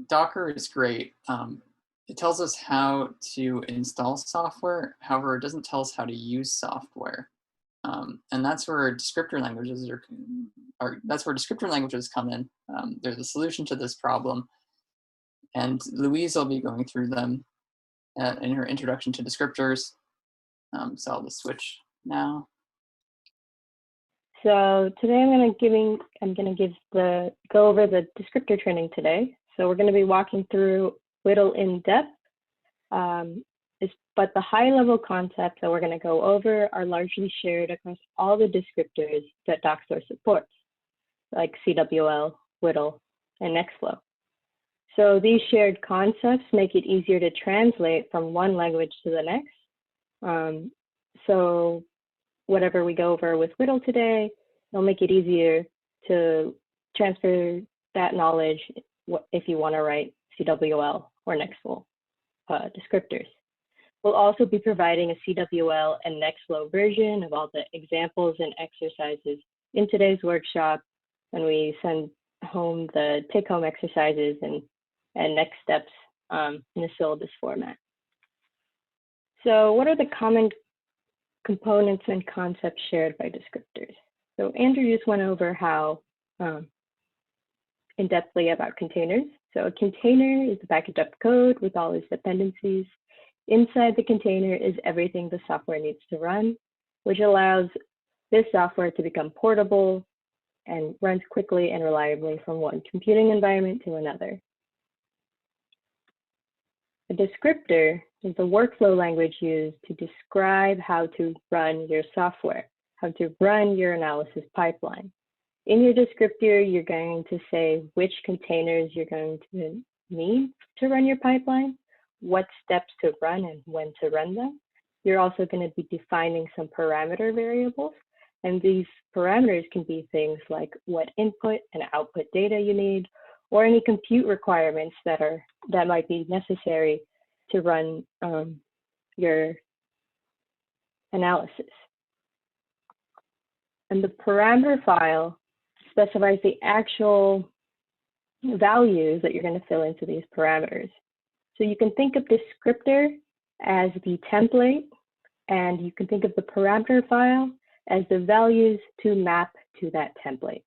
Docker is great. It tells us how to install software. However, it doesn't tell us how to use software. And that's where descriptor languages that's where descriptor languages come in. They're the solution to this problem. And Louise will be going through them in her introduction to descriptors. So I'll just switch now. So today I'm gonna go over the descriptor training today. So we're gonna be walking through WDL in depth, but the high level concepts that we're gonna go over are largely shared across all the descriptors that Dockstore supports, like CWL, WDL, and Nextflow. So these shared concepts make it easier to translate from one language to the next. So whatever we go over with WDL today, it'll make it easier to transfer that knowledge if you want to write CWL or Nextflow descriptors. We'll also be providing a CWL and Nextflow version of all the examples and exercises in today's workshop, and we send home the take-home exercises and next steps in a syllabus format. So what are the common components and concepts shared by descriptors? So Andrew just went over how in-depthly about containers. So a container is a package of code with all its dependencies. Inside the container is everything the software needs to run, which allows this software to become portable and runs quickly and reliably from one computing environment to another. A descriptor is the workflow language used to describe how to run your software, how to run your analysis pipeline. In your descriptor, you're going to say which containers you're going to need to run your pipeline, what steps to run and when to run them. You're also going to be defining some parameter variables, and these parameters can be things like what input and output data you need, or any compute requirements that might be necessary to run your analysis. And the parameter file specifies the actual values that you're going to fill into these parameters. So you can think of descriptor as the template, and you can think of the parameter file as the values to map to that template.